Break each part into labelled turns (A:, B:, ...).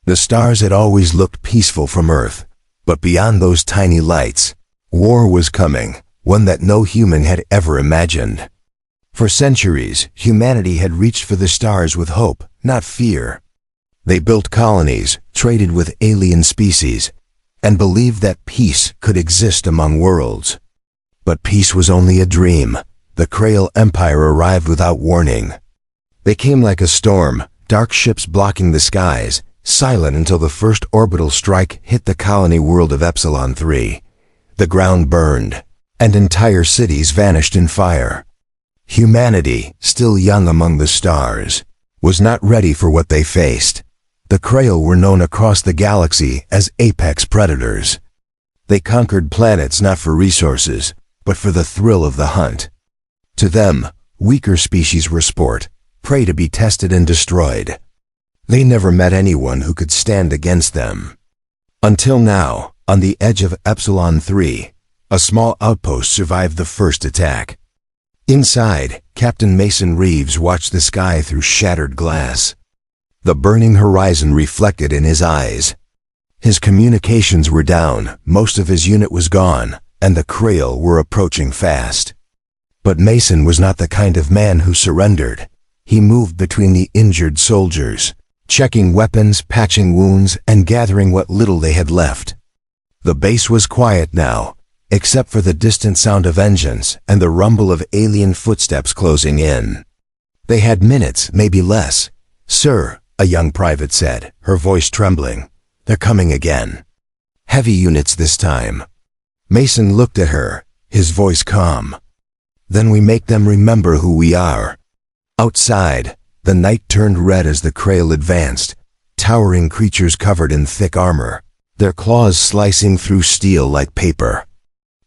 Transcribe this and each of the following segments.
A: The stars had always looked peaceful from Earth, but beyond those tiny lights, war was coming, one that no human had ever imagined. For centuries, humanity had reached for the stars with hope, not fear. They built colonies, traded with alien species, and believed that peace could exist among worlds. But peace was only a dream. The Krael Empire arrived without warning. They came like a storm, dark ships blocking the skies, silent until the first orbital strike hit the colony world of Epsilon 3. The ground burned, and entire cities vanished in fire. Humanity, still young among the stars, was not ready for what they faced. The Krael were known across the galaxy as apex predators. They conquered planets not for resources, but for the thrill of the hunt. To them, weaker species were sport, prey to be tested and destroyed. They never met anyone who could stand against them. Until now, on the edge of Epsilon 3, a small outpost survived the first attack. Inside, Captain Mason Reeves watched the sky through shattered glass. The burning horizon reflected in his eyes. His communications were down, most of his unit was gone, and the Krael were approaching fast. But Mason was not the kind of man who surrendered. He moved between the injured soldiers, checking weapons, patching wounds, and gathering what little they had left. The base was quiet now, except for the distant sound of engines and the rumble of alien footsteps closing in. They had minutes, maybe less. "Sir," a young private said, her voice trembling, "they're coming again. Heavy units this time." Mason looked at her, his voice calm. "Then we make them remember who we are." Outside, the night turned red as the Krael advanced, towering creatures covered in thick armor, their claws slicing through steel like paper.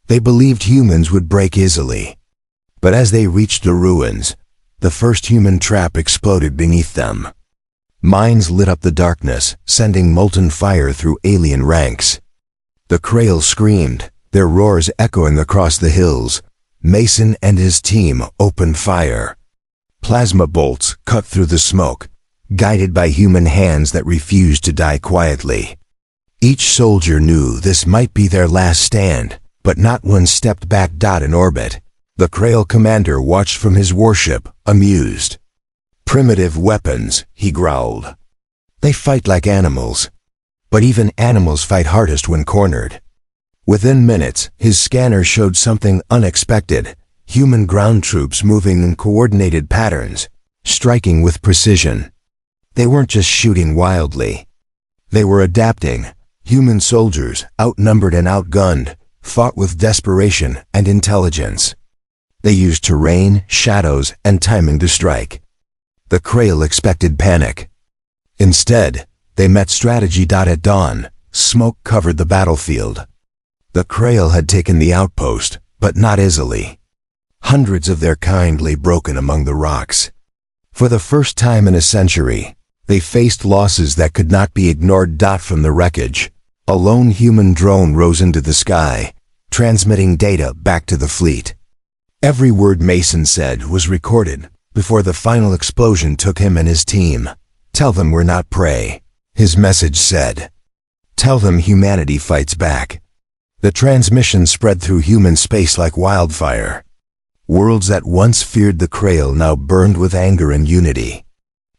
A: They believed humans would break easily. But as they reached the ruins, the first human trap exploded beneath them. Mines lit up the darkness, sending molten fire through alien ranks. The Krael screamed, their roars echoing across the hills. Mason and his team opened fire. Plasma bolts cut through the smoke, guided by human hands that refused to die quietly. Each soldier knew this might be their last stand, but not one stepped back. In orbit, the Krael commander watched from his warship, amused. "Primitive weapons," he growled. "They fight like animals. But even animals fight hardest when cornered." Within minutes, his scanner showed something unexpected. Human ground troops moving in coordinated patterns, striking with precision. They weren't just shooting wildly. They were adapting. Human soldiers, outnumbered and outgunned, fought with desperation and intelligence. They used terrain, shadows, and timing to strike. The Krael expected panic. Instead, they met strategy. At dawn, smoke covered the battlefield. The Krael had taken the outpost, but not easily. Hundreds of their kind lay broken among the rocks. For the first time in a century, they faced losses that could not be ignored. From the wreckage, a lone human drone rose into the sky, transmitting data back to the fleet. Every word Mason said was recorded before the final explosion took him and his team. "Tell them we're not prey," his message said. "Tell them humanity fights back." The transmission spread through human space like wildfire. Worlds that once feared the Krael now burned with anger and unity.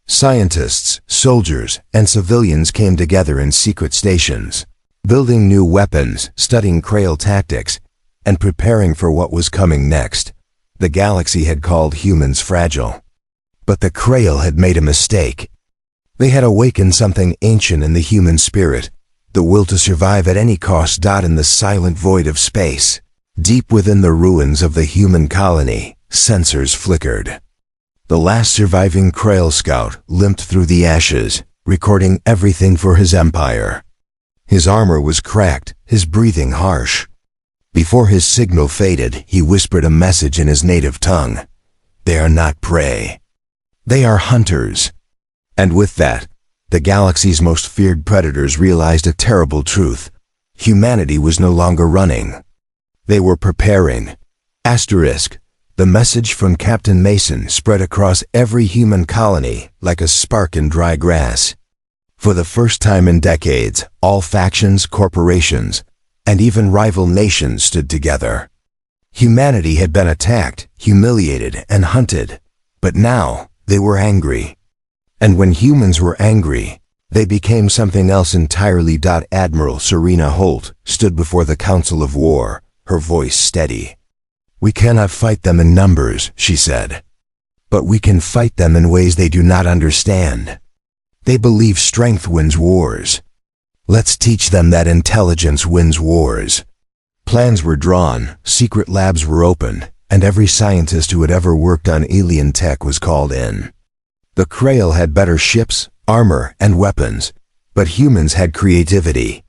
A: Scientists, soldiers, and civilians came together in secret stations, building new weapons, studying Krael tactics, and preparing for what was coming next. The galaxy had called humans fragile. But the Krael had made a mistake. They had awakened something ancient in the human spirit, the will to survive at any cost. In the silent void of space, deep within the ruins of the human colony, sensors flickered. The last surviving Krael scout limped through the ashes, recording everything for his empire. His armor was cracked, his breathing harsh. Before his signal faded, he whispered a message in his native tongue. "They are not prey. They are hunters." And with that, the galaxy's most feared predators realized a terrible truth. Humanity was no longer running. They were preparing. The message from Captain Mason spread across every human colony like a spark in dry grass. For the first time in decades, all factions, corporations, and even rival nations stood together. Humanity had been attacked, humiliated, and hunted, but now they were angry. And when humans were angry, they became something else entirely. Admiral Serena Holt stood before the Council of War, her voice steady. "We cannot fight them in numbers," she said. "But we can fight them in ways they do not understand. They believe strength wins wars. Let's teach them that intelligence wins wars." Plans were drawn, secret labs were opened, and every scientist who had ever worked on alien tech was called in. The Krael had better ships, armor, and weapons, but humans had creativity.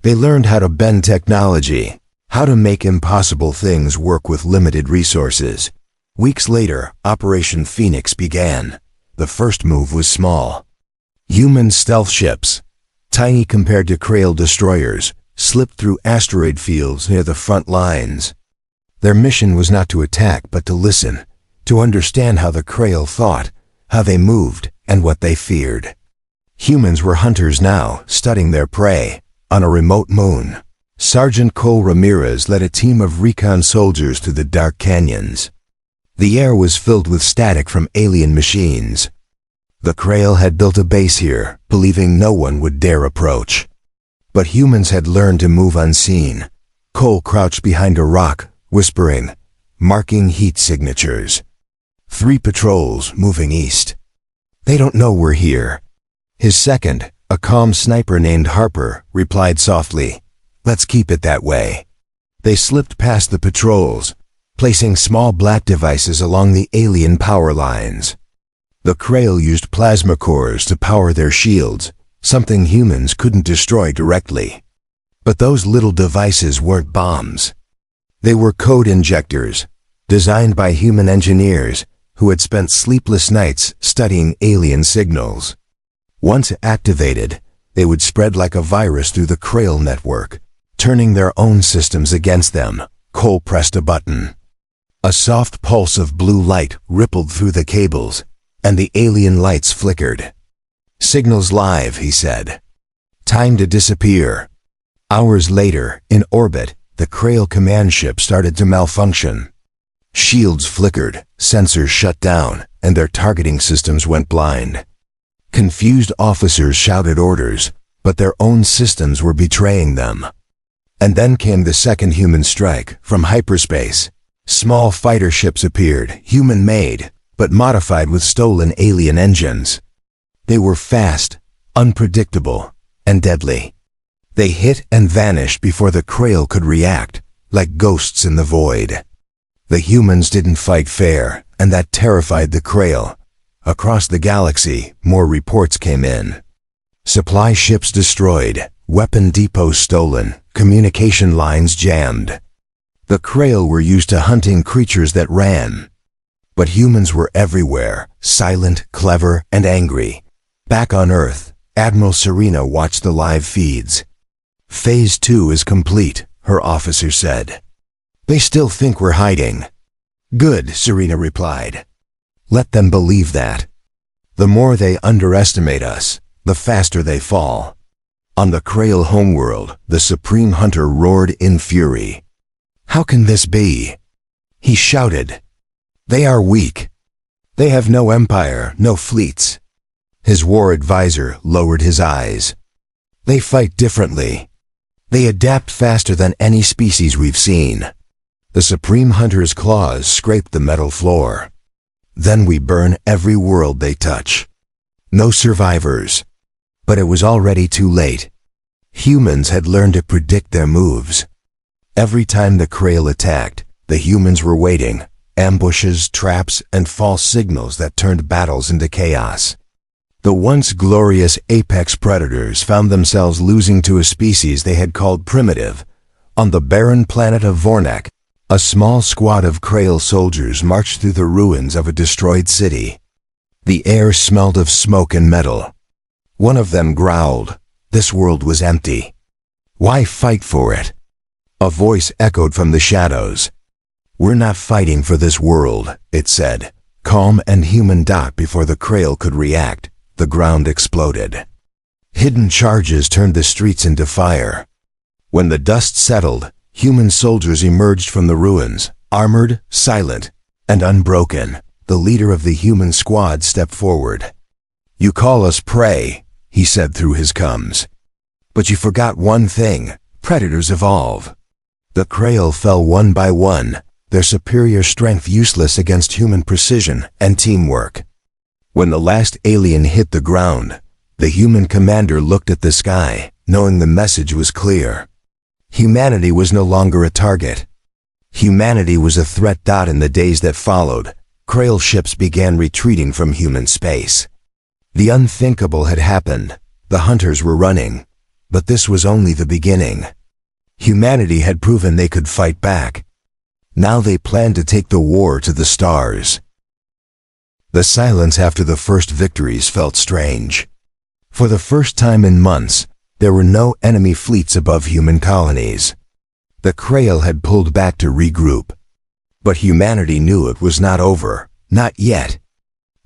A: They learned how to bend technology, how to make impossible things work with limited resources. Weeks later, Operation Phoenix began. The first move was small. Human stealth ships, tiny compared to Krael destroyers, slipped through asteroid fields near the front lines. Their mission was not to attack but to listen, to understand how the Krael thought, how they moved, and what they feared. Humans were hunters now, studying their prey. On a remote moon, Sergeant Cole Ramirez led a team of recon soldiers through the dark canyons. The air was filled with static from alien machines. The Krael had built a base here, believing no one would dare approach. But humans had learned to move unseen. Cole crouched behind a rock, whispering, marking heat signatures. 3 patrols moving east. "They don't know we're here." His second, a calm sniper named Harper, replied softly, "Let's keep it that way." They slipped past the patrols, placing small black devices along the alien power lines. The Krael used plasma cores to power their shields, something humans couldn't destroy directly. But those little devices weren't bombs. They were code injectors, designed by human engineers who had spent sleepless nights studying alien signals. Once activated, they would spread like a virus through the Krael network, turning their own systems against them. Cole pressed a button. A soft pulse of blue light rippled through the cables, and the alien lights flickered. "Signals live," he said. "Time to disappear." Hours later, in orbit, the Krael command ship started to malfunction. Shields flickered, sensors shut down, and their targeting systems went blind. Confused officers shouted orders, but their own systems were betraying them. And then came the second human strike from hyperspace. Small fighter ships appeared, human-made, but modified with stolen alien engines. They were fast, unpredictable, and deadly. They hit and vanished before the Krael could react, like ghosts in the void. The humans didn't fight fair, and that terrified the Krael. Across the galaxy, more reports came in. Supply ships destroyed, weapon depots stolen, communication lines jammed. The Krael were used to hunting creatures that ran. But humans were everywhere, silent, clever, and angry. Back on Earth, Admiral Serena watched the live feeds. "Phase 2 is complete," her officer said. "They still think we're hiding." "Good," Serena replied. "Let them believe that. The more they underestimate us, the faster they fall." On the Krael homeworld, the Supreme Hunter roared in fury. "How can this be?" He shouted. "They are weak. They have no empire, no fleets." His war advisor lowered his eyes. "They fight differently. They adapt faster than any species we've seen." The Supreme Hunter's claws scraped the metal floor. "Then we burn every world they touch. No survivors." But it was already too late. Humans had learned to predict their moves. Every time the Krael attacked, the humans were waiting, ambushes, traps, and false signals that turned battles into chaos. The once glorious apex predators found themselves losing to a species they had called primitive. On the barren planet of Vornak, a small squad of Krael soldiers marched through the ruins of a destroyed city. The air smelled of smoke and metal. One of them growled, "This world was empty. Why fight for it?" A voice echoed from the shadows. "We're not fighting for this world," it said, calm and human. Before the Krael could react, the ground exploded. Hidden charges turned the streets into fire. When the dust settled, human soldiers emerged from the ruins, armored, silent, and unbroken. The leader of the human squad stepped forward. "You call us prey," he said through his gums. "But you forgot one thing: predators evolve." The Krael fell one by one, their superior strength useless against human precision and teamwork. When the last alien hit the ground, the human commander looked at the sky, knowing the message was clear. Humanity was no longer a target. Humanity was a threat. In the days that followed, Krael ships began retreating from human space. The unthinkable had happened. The hunters were running. But this was only the beginning. Humanity had proven they could fight back. Now they planned to take the war to the stars. The silence after the first victories felt strange. For the first time in months, there were no enemy fleets above human colonies. The Krael had pulled back to regroup. But humanity knew it was not over, not yet.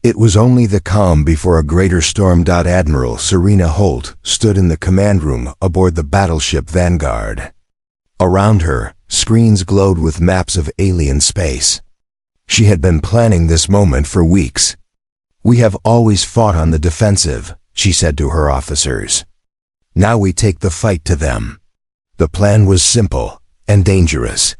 A: It was only the calm before a greater storm. Admiral Serena Holt stood in the command room aboard the battleship Vanguard. Around her, screens glowed with maps of alien space. She had been planning this moment for weeks. "We have always fought on the defensive," she said to her officers. "Now we take the fight to them." The plan was simple and dangerous.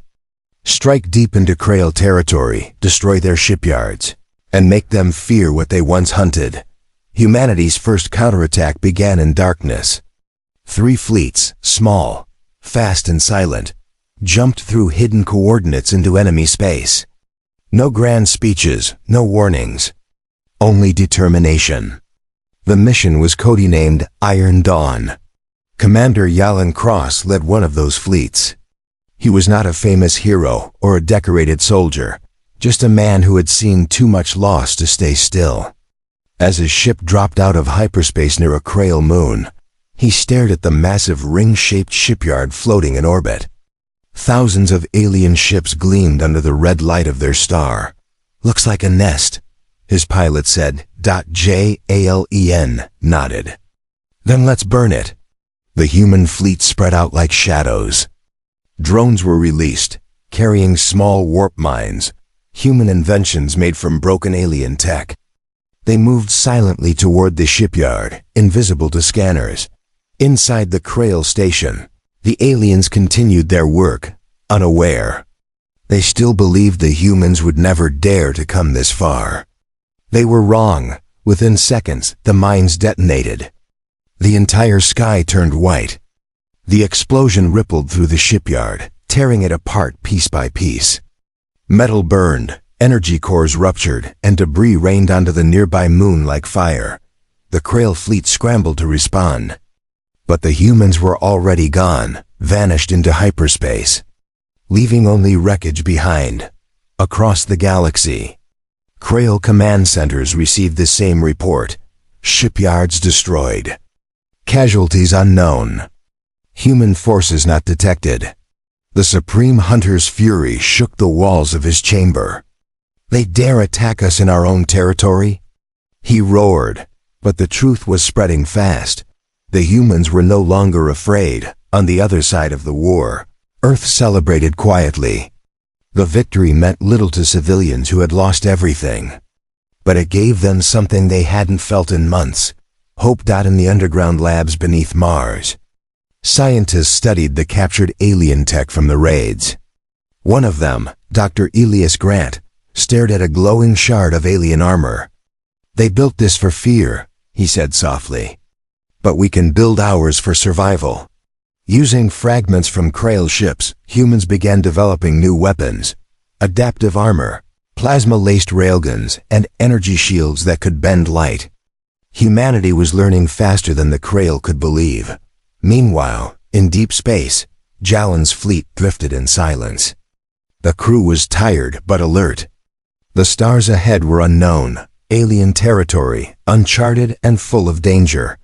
A: Strike deep into Krael territory, destroy their shipyards, and make them fear what they once hunted. Humanity's first counterattack began in darkness. 3 fleets, small, fast and silent, jumped through hidden coordinates into enemy space. No grand speeches, no warnings. Only determination. The mission was codenamed Iron Dawn. Commander Yalan Cross led one of those fleets. He was not a famous hero or a decorated soldier, just a man who had seen too much loss to stay still. As his ship dropped out of hyperspace near a Krael moon, he stared at the massive ring-shaped shipyard floating in orbit. Thousands of alien ships gleamed under the red light of their star. "Looks like a nest," his pilot said. Jalen nodded. "Then let's burn it." The human fleet spread out like shadows. Drones were released, carrying small warp mines, human inventions made from broken alien tech. They moved silently toward the shipyard, invisible to scanners. Inside the Krael station, the aliens continued their work, unaware. They still believed the humans would never dare to come this far. They were wrong. Within seconds, the mines detonated. The entire sky turned white. The explosion rippled through the shipyard, tearing it apart piece by piece. Metal burned, energy cores ruptured, and debris rained onto the nearby moon like fire. The Krael fleet scrambled to respond. But the humans were already gone, vanished into hyperspace, leaving only wreckage behind. Across the galaxy, Krael command centers received the same report. Shipyards destroyed. Casualties unknown. Human forces not detected. The Supreme Hunter's fury shook the walls of his chamber. "They dare attack us in our own territory?" He roared, but the truth was spreading fast. The humans were no longer afraid. On the other side of the war, Earth celebrated quietly. The victory meant little to civilians who had lost everything. But it gave them something they hadn't felt in months: hope. In the underground labs beneath Mars, scientists studied the captured alien tech from the raids. One of them, Dr. Elias Grant, stared at a glowing shard of alien armor. "They built this for fear," he said softly. "But we can build ours for survival." Using fragments from Krael ships, humans began developing new weapons: adaptive armor, plasma-laced railguns, and energy shields that could bend light. Humanity was learning faster than the Krael could believe. Meanwhile, in deep space, Jalen's fleet drifted in silence. The crew was tired but alert. The stars ahead were unknown, alien territory, uncharted and full of danger.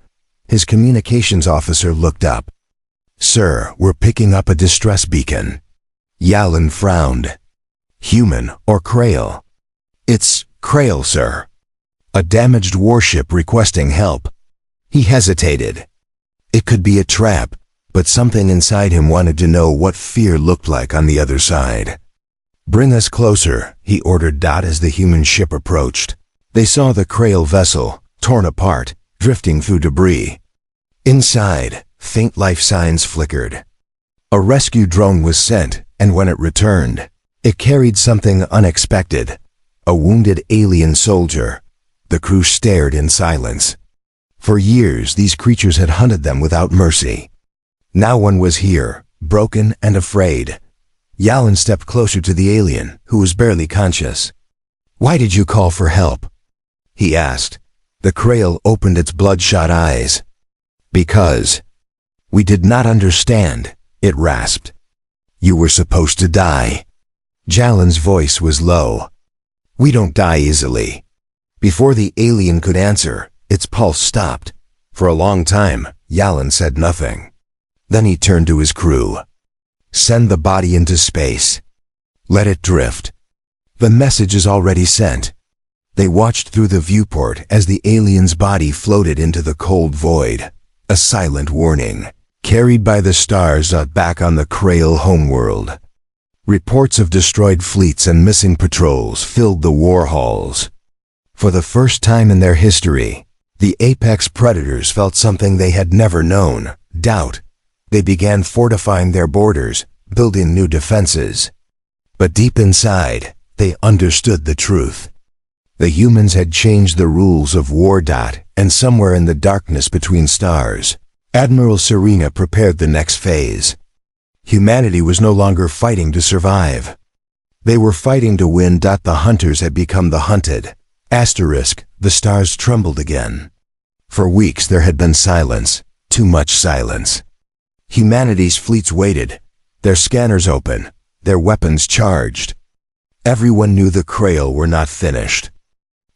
A: His communications officer looked up. "Sir, we're picking up a distress beacon." Yalen frowned. "Human or Krael?" "It's Krael, sir. A damaged warship requesting help." He hesitated. It could be a trap, but something inside him wanted to know what fear looked like on the other side. "Bring us closer," he ordered as the human ship approached. They saw the Krael vessel, torn apart, drifting through debris. Inside, faint life signs flickered. A rescue drone was sent, and when it returned, it carried something unexpected: a wounded alien soldier. The crew stared in silence. For years, these creatures had hunted them without mercy. Now one was here, broken and afraid. Yalin stepped closer to the alien, who was barely conscious. "Why did you call for help?" he asked. The Krael opened its bloodshot eyes. "Because we did not understand," it rasped. "You were supposed to die." Jalen's voice was low. "We don't die easily." Before the alien could answer, its pulse stopped. For a long time, Yalin said nothing. Then he turned to his crew. "Send the body into space. Let it drift. The message is already sent." They watched through the viewport as the alien's body floated into the cold void. A silent warning, carried by the stars back on the Krael homeworld. Reports of destroyed fleets and missing patrols filled the war halls. For the first time in their history, the apex predators felt something they had never known: doubt. They began fortifying their borders, building new defenses. But deep inside, they understood the truth. The humans had changed the rules of war. And somewhere in the darkness between stars, Admiral Serena prepared the next phase. Humanity was no longer fighting to survive. They were fighting to win. The hunters had become the hunted. The stars trembled again. For weeks there had been silence, too much silence. Humanity's fleets waited, their scanners open, their weapons charged. Everyone knew the Krael were not finished.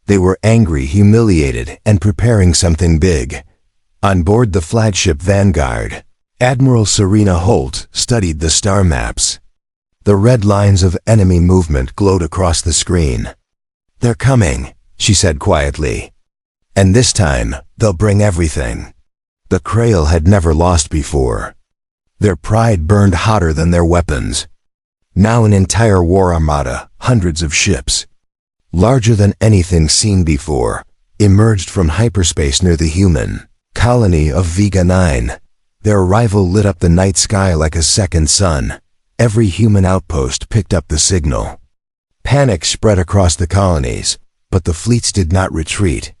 A: They were angry, humiliated, and preparing something big. On board the flagship Vanguard, Admiral Serena Holt studied the star maps. The red lines of enemy movement glowed across the screen. "They're coming," she said quietly. "And this time, they'll bring everything." The Krael had never lost before. Their pride burned hotter than their weapons. Now an entire war armada, hundreds of ships, larger than anything seen before, emerged from hyperspace near the human colony of Vega 9. Their arrival lit up the night sky like a second sun. Every human outpost picked up the signal. Panic spread across the colonies, but the fleets did not retreat.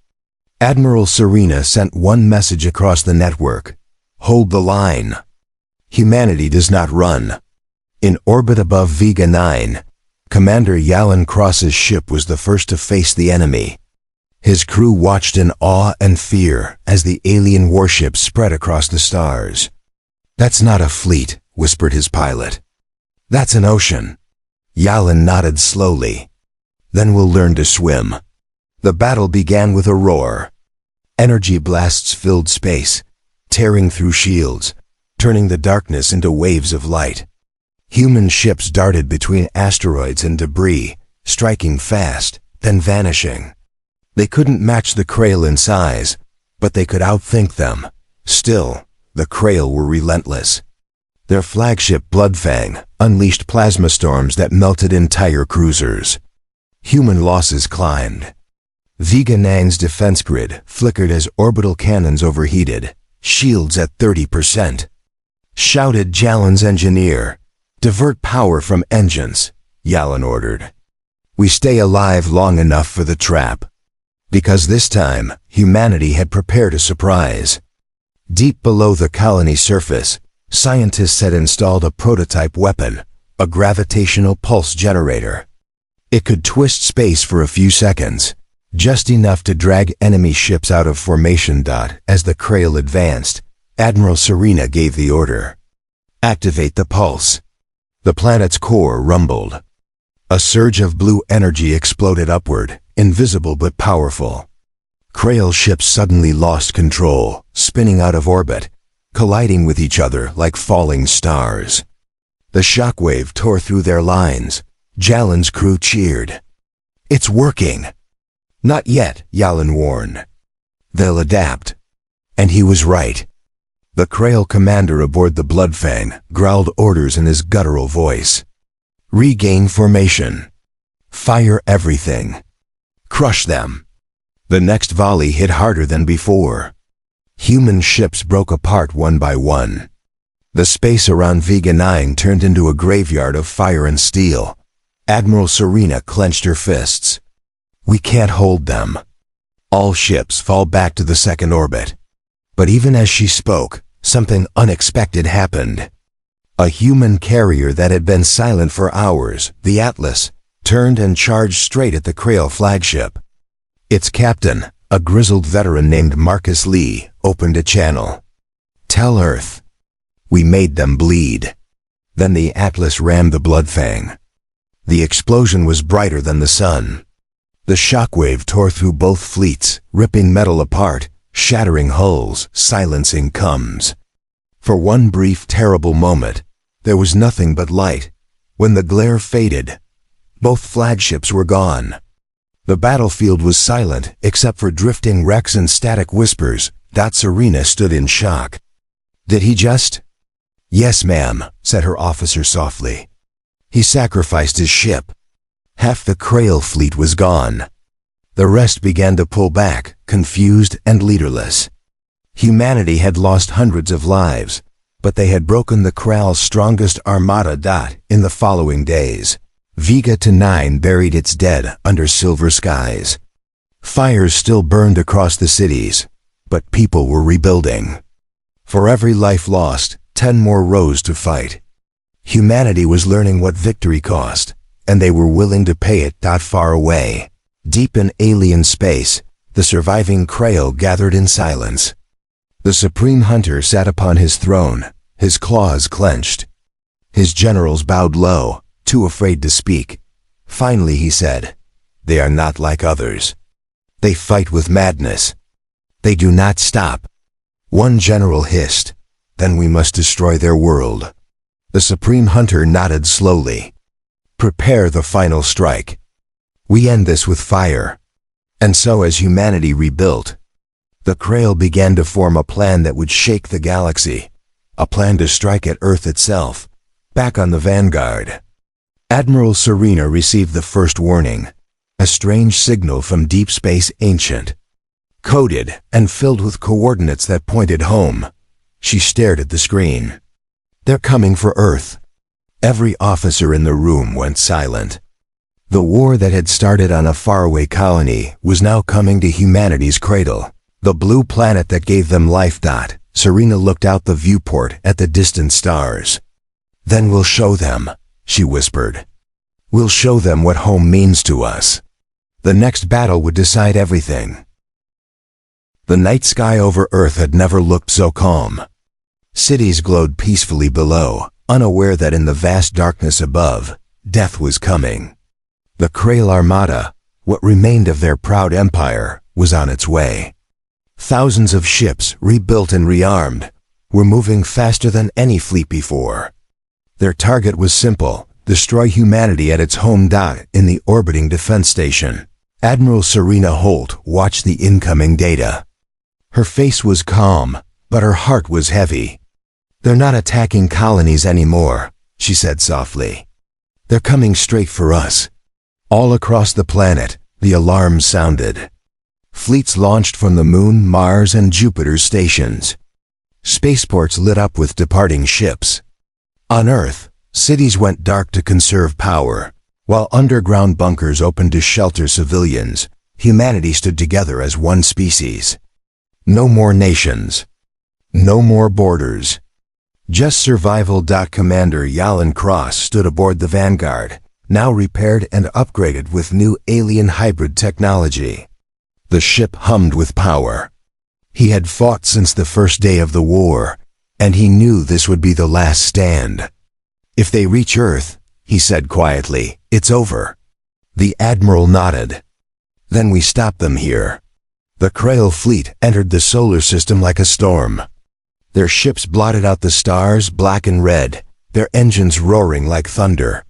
A: Admiral Serena sent one message across the network: "Hold the line. Humanity does not run." In orbit above Vega 9, Commander Yalin Cross's ship was the first to face the enemy. His crew watched in awe and fear as the alien warship spread across the stars. "That's not a fleet," whispered his pilot. "That's an ocean." Yalin nodded slowly. "Then we'll learn to swim." The battle began with a roar. Energy blasts filled space, tearing through shields, turning the darkness into waves of light. Human ships darted between asteroids and debris, striking fast, then vanishing. They couldn't match the Krael in size, but they could outthink them. Still, the Krael were relentless. Their flagship Bloodfang unleashed plasma storms that melted entire cruisers. Human losses climbed. Vega 9's defense grid flickered as orbital cannons overheated, shields at 30%. Shouted Jalen's engineer. "Divert power from engines," Yalin ordered. "We stay alive long enough for the trap." Because this time, humanity had prepared a surprise. Deep below the colony surface, scientists had installed a prototype weapon, a gravitational pulse generator. It could twist space for a few seconds, just enough to drag enemy ships out of formation. As the Krael advanced, Admiral Serena gave the order. "Activate the pulse." The planet's core rumbled. A surge of blue energy exploded upward, invisible but powerful. Krael ships suddenly lost control, spinning out of orbit, colliding with each other like falling stars. The shockwave tore through their lines. Jalen's crew cheered. "It's working." "Not yet," Yalin warned. "They'll adapt." And he was right. The Krael commander aboard the Bloodfang growled orders in his guttural voice. Regain formation. Fire everything. Crush them. The next volley hit harder than before. Human ships broke apart one by one. The space around Vega 9 turned into a graveyard of fire and steel. Admiral Serena clenched her fists. We can't hold them. All ships fall back to the second orbit. But even as she spoke, something unexpected happened. A human carrier that had been silent for hours, the Atlas, turned and charged straight at the Krael flagship. Its captain, a grizzled veteran named Marcus Lee, opened a channel. Tell Earth. We made them bleed. Then the Atlas rammed the Bloodfang. The explosion was brighter than the sun. The shockwave tore through both fleets, ripping metal apart, shattering hulls, silencing comms. For one brief, terrible moment, there was nothing but light. When the glare faded, both flagships were gone. The battlefield was silent, except for drifting wrecks and static whispers. Serena stood in shock. Did he just? Yes, ma'am, said her officer softly. He sacrificed his ship. Half the Krael fleet was gone. The rest began to pull back, confused and leaderless. Humanity had lost hundreds of lives, but they had broken the Krael's strongest armada. In the following days, Vega 9 buried its dead under silver skies. Fires still burned across the cities, but people were rebuilding. For every life lost, 10 more rose to fight. Humanity was learning what victory cost, and they were willing to pay it. Far away, deep in alien space, the surviving Krael gathered in silence. The Supreme Hunter sat upon his throne, his claws clenched. His generals bowed low, too afraid to speak. Finally he said, "They are not like others. They fight with madness. They do not stop." One general hissed, "Then we must destroy their world." The Supreme Hunter nodded slowly. "Prepare the final strike. We end this with fire." And so as humanity rebuilt, the Krael began to form a plan that would shake the galaxy. A plan to strike at Earth itself, back on the vanguard. Admiral Serena received the first warning, a strange signal from Deep Space Ancient. Coded and filled with coordinates that pointed home. She stared at the screen. They're coming for Earth. Every officer in the room went silent. The war that had started on a faraway colony was now coming to humanity's cradle, the blue planet that gave them life. Serena looked out the viewport at the distant stars. "Then we'll show them," she whispered. "We'll show them what home means to us." The next battle would decide everything. The night sky over Earth had never looked so calm. Cities glowed peacefully below, unaware that in the vast darkness above, death was coming. The Krael Armada, what remained of their proud empire, was on its way. Thousands of ships, rebuilt and rearmed, were moving faster than any fleet before. Their target was simple: destroy humanity at its home. In the orbiting defense station, Admiral Serena Holt watched the incoming data. Her face was calm, but her heart was heavy. "They're not attacking colonies anymore," she said softly. "They're coming straight for us." All across the planet, the alarms sounded. Fleets launched from the Moon, Mars, and Jupiter stations. Spaceports lit up with departing ships. On Earth, cities went dark to conserve power, while underground bunkers opened to shelter civilians. Humanity stood together as one species. No more nations. No more borders. Just survival. Commander Yalan Cross stood aboard the Vanguard, now repaired and upgraded with new alien hybrid technology. The ship hummed with power. He had fought since the first day of the war, and he knew this would be the last stand. "If they reach Earth," he said quietly, "it's over." The Admiral nodded. "Then we stop them here." The Krael fleet entered the solar system like a storm. Their ships blotted out the stars, black and red, their engines roaring like thunder.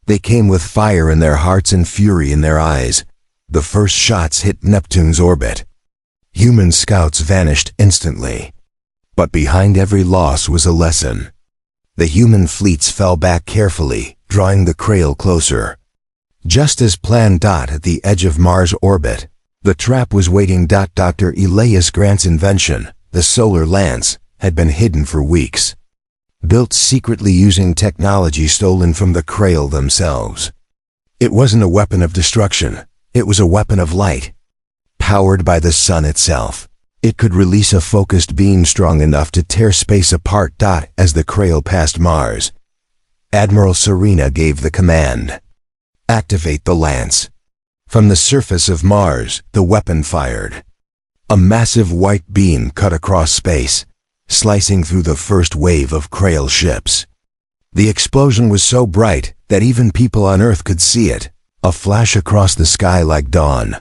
A: They came with fire in their hearts and fury in their eyes. The first shots hit Neptune's orbit. Human scouts vanished instantly. But behind every loss was a lesson. The human fleets fell back carefully, drawing the Krael closer. Just as planned. At the edge of Mars' orbit, the trap was waiting. Dr. Elias Grant's invention, the solar lance, had been hidden for weeks. Built secretly using technology stolen from the Krael themselves. It wasn't a weapon of destruction, it was a weapon of light. Powered by the sun itself, it could release a focused beam strong enough to tear space apart. As the Krael passed Mars, Admiral Serena gave the command. Activate the lance. From the surface of Mars, the weapon fired. A massive white beam cut across space, slicing through the first wave of Krael ships. The explosion was so bright that even people on Earth could see it, a flash across the sky like dawn.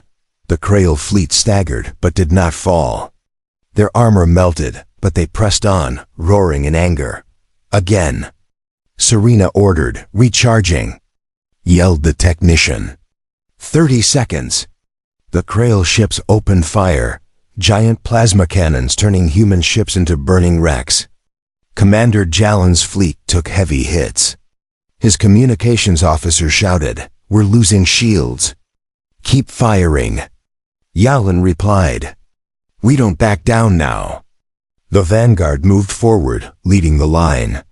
A: The Krael fleet staggered but did not fall. Their armor melted, but they pressed on, roaring in anger. Again. Serena ordered, recharging. Yelled the technician. 30 seconds. The Krael ships opened fire, giant plasma cannons turning human ships into burning wrecks. Commander Jalen's fleet took heavy hits. His communications officer shouted, "We're losing shields." "Keep firing." Yalen replied, "We don't back down now." The Vanguard moved forward, leading the line.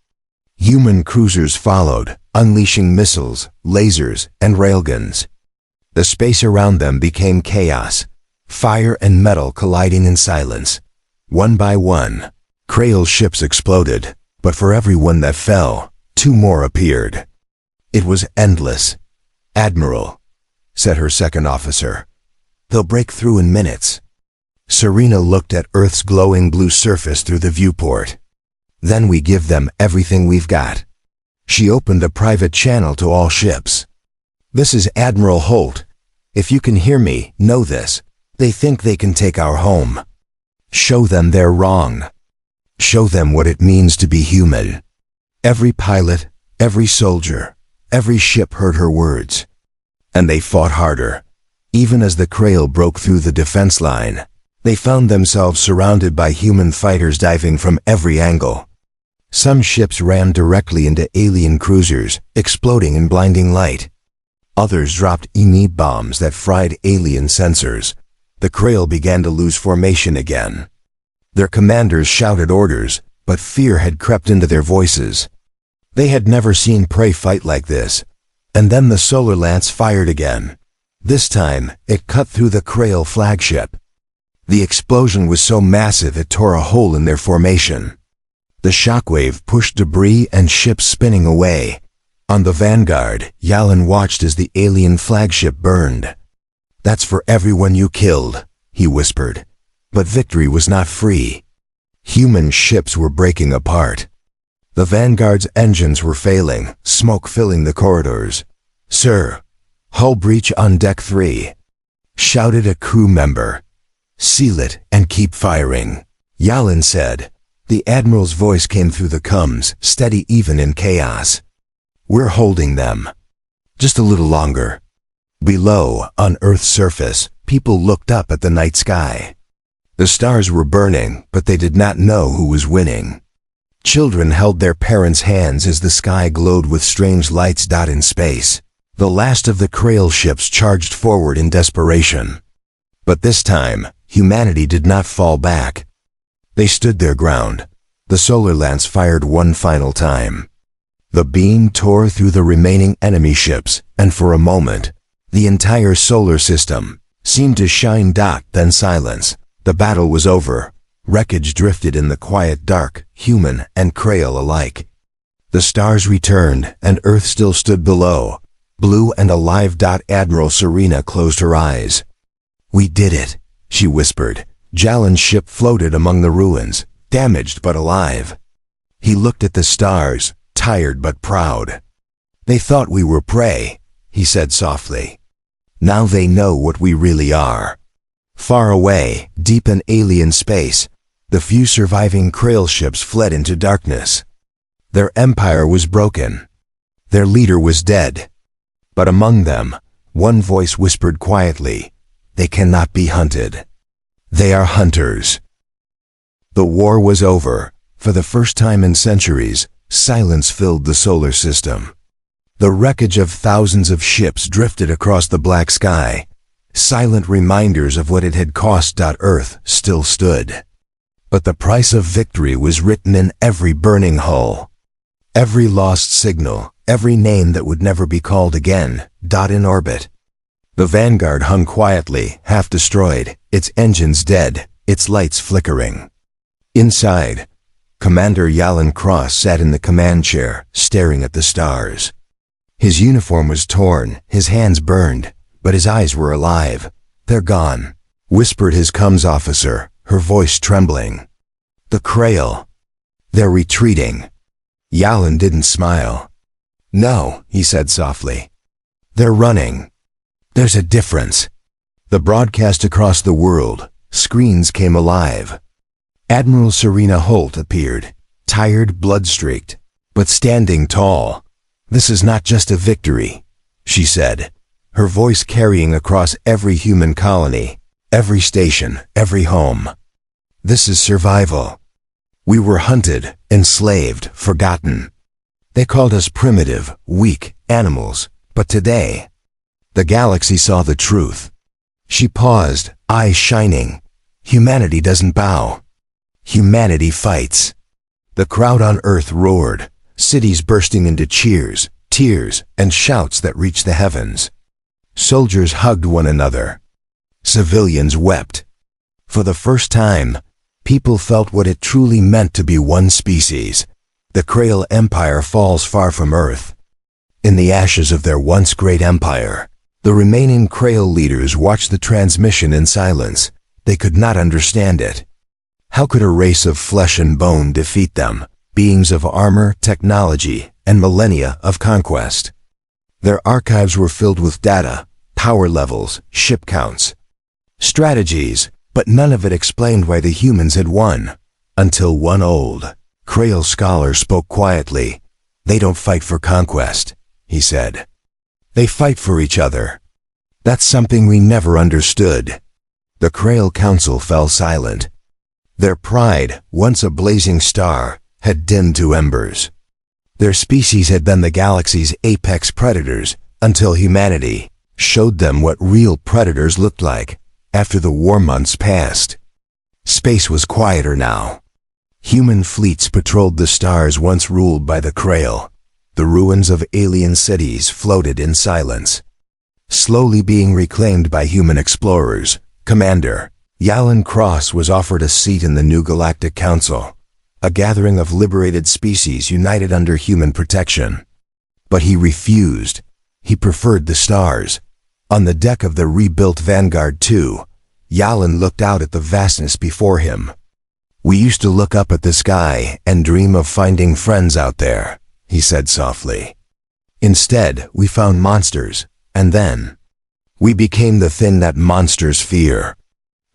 A: Human cruisers followed, unleashing missiles, lasers, and railguns. The space around them became chaos, fire and metal colliding in silence. One by one, Krael ships exploded, but for every one that fell, 2 more appeared. It was endless. "Admiral," said her second officer, "they'll break through in minutes." Serena looked at Earth's glowing blue surface through the viewport. "Then we give them everything we've got." She opened a private channel to all ships. "This is Admiral Holt. If you can hear me, know this. They think they can take our home. Show them they're wrong. Show them what it means to be human." Every pilot, every soldier, every ship heard her words. And they fought harder. Even as the Krael broke through the defense line, they found themselves surrounded by human fighters diving from every angle. Some ships ran directly into alien cruisers, exploding in blinding light. Others dropped EME bombs that fried alien sensors. The Krael began to lose formation again. Their commanders shouted orders, but fear had crept into their voices. They had never seen prey fight like this. And then the solar lance fired again. This time, it cut through the Krael flagship. The explosion was so massive it tore a hole in their formation. The shockwave pushed debris and ships spinning away. On the Vanguard, Yalen watched as the alien flagship burned. "That's for everyone you killed," he whispered. But victory was not free. Human ships were breaking apart. The Vanguard's engines were failing, smoke filling the corridors. "Sir, hull breach on deck 3. Shouted a crew member. "Seal it and keep firing," Yalen said. The Admiral's voice came through the comms, steady even in chaos. "We're holding them. Just a little longer." Below, on Earth's surface, people looked up at the night sky. The stars were burning, but they did not know who was winning. Children held their parents' hands as the sky glowed with strange lights. In space, the last of the Krael ships charged forward in desperation. But this time, humanity did not fall back. They stood their ground. The solar lance fired one final time. The beam tore through the remaining enemy ships, and for a moment, the entire solar system seemed to shine. Then silence. The battle was over. Wreckage drifted in the quiet dark, human and Krael alike. The stars returned, and Earth still stood below, blue and alive. Admiral Serena closed her eyes. "We did it," she whispered. Jalen's ship floated among the ruins, damaged but alive. He looked at the stars, tired but proud. "They thought we were prey," he said softly. "Now they know what we really are." Far away, deep in alien space, the few surviving Krael ships fled into darkness. Their empire was broken. Their leader was dead. But among them, one voice whispered quietly, "They cannot be hunted. They are hunters." The war was over. For the first time in centuries, silence filled the solar system. The wreckage of thousands of ships drifted across the black sky. Silent reminders of what it had cost. Earth still stood. But the price of victory was written in every burning hull. Every lost signal, every name that would never be called again. In orbit. The Vanguard hung quietly, half destroyed, its engines dead, its lights flickering. Inside, Commander Yalan Cross sat in the command chair, staring at the stars. His uniform was torn, his hands burned, but his eyes were alive. "They're gone," whispered his comms officer, her voice trembling. "The Krael. They're retreating." Yalan didn't smile. "No," he said softly. "They're running. There's a difference." The broadcast across the world, screens came alive. Admiral Serena Holt appeared, tired, blood-streaked, but standing tall. "This is not just a victory," she said, her voice carrying across every human colony, every station, every home. "This is survival. We were hunted, enslaved, forgotten. They called us primitive, weak animals, but today, the galaxy saw the truth." She paused, eyes shining. "Humanity doesn't bow. Humanity fights." The crowd on Earth roared, cities bursting into cheers, tears, and shouts that reached the heavens. Soldiers hugged one another. Civilians wept. For the first time, people felt what it truly meant to be one species. The Krael Empire falls far from Earth. In the ashes of their once great empire, the remaining Krael leaders watched the transmission in silence. They could not understand it. How could a race of flesh and bone defeat them, beings of armor, technology, and millennia of conquest? Their archives were filled with data, power levels, ship counts, strategies, but none of it explained why the humans had won. Until one old Krael scholar spoke quietly. "They don't fight for conquest," he said. "They fight for each other. That's something we never understood." The Krael Council fell silent. Their pride, once a blazing star, had dimmed to embers. Their species had been the galaxy's apex predators until humanity showed them what real predators looked like. After the war months passed, space was quieter now. Human fleets patrolled the stars once ruled by the Krael. The ruins of alien cities floated in silence, slowly being reclaimed by human explorers. Commander Yalan Cross was offered a seat in the new Galactic Council, a gathering of liberated species united under human protection. But he refused. He preferred the stars. On the deck of the rebuilt Vanguard 2, Yalan looked out at the vastness before him. "We used to look up at the sky and dream of finding friends out there," he said softly. "Instead, we found monsters, and then we became the thing that monsters fear."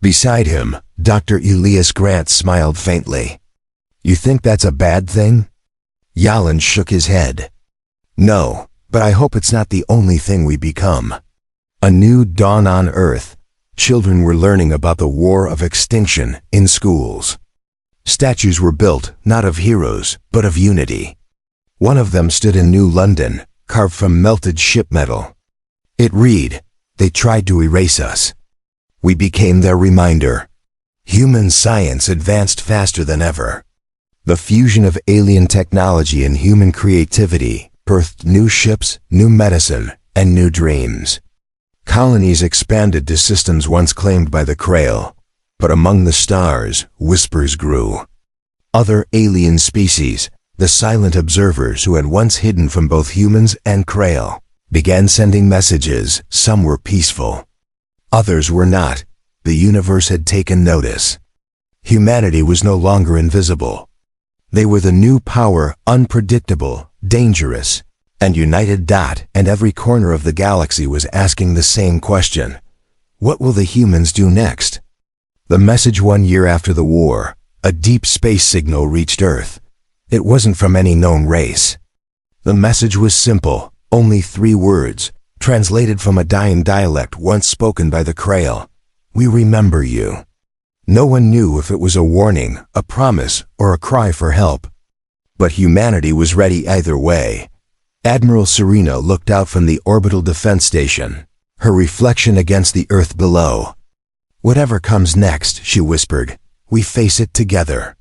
A: Beside him, Dr. Elias Grant smiled faintly. "You think that's a bad thing?" Yalan shook his head. "No, but I hope it's not the only thing we become." A new dawn on Earth. Children were learning about the war of extinction in schools. Statues were built, not of heroes, but of unity. One of them stood in New London, carved from melted ship metal. It read, "They tried to erase us. We became their reminder." Human science advanced faster than ever. The fusion of alien technology and human creativity birthed new ships, new medicine, and new dreams. Colonies expanded to systems once claimed by the Krael, but among the stars, whispers grew. Other alien species, the silent observers who had once hidden from both humans and Krael, began sending messages. Some were peaceful. Others were not. The universe had taken notice. Humanity was no longer invisible. They were the new power, unpredictable, dangerous, and united. And every corner of the galaxy was asking the same question. What will the humans do next? The message 1 year after the war, a deep space signal reached Earth. It wasn't from any known race. The message was simple, only 3 words, translated from a dying dialect once spoken by the Krael. "We remember you." No one knew if it was a warning, a promise, or a cry for help. But humanity was ready either way. Admiral Serena looked out from the orbital defense station, her reflection against the Earth below. "Whatever comes next," she whispered, "we face it together."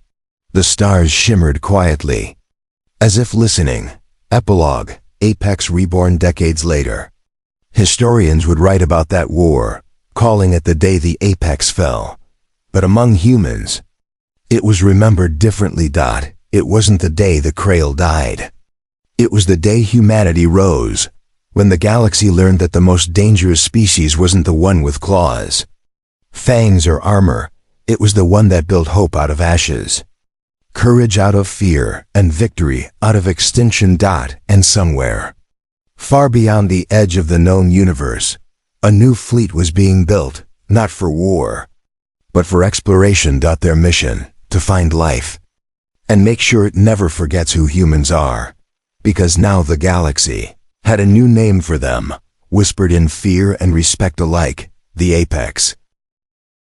A: The stars shimmered quietly, as if listening. Epilogue: Apex reborn decades later. Historians would write about that war, calling it the day the Apex fell. But among humans, it was remembered differently. It wasn't the day the Krael died. It was the day humanity rose, when the galaxy learned that the most dangerous species wasn't the one with claws, fangs, or armor. It was the one that built hope out of ashes, courage out of fear, and victory out of extinction. And somewhere, far beyond the edge of the known universe, a new fleet was being built, not for war, but for exploration. Their mission: to find life, and make sure it never forgets who humans are. Because now the galaxy had a new name for them, whispered in fear and respect alike: the Apex.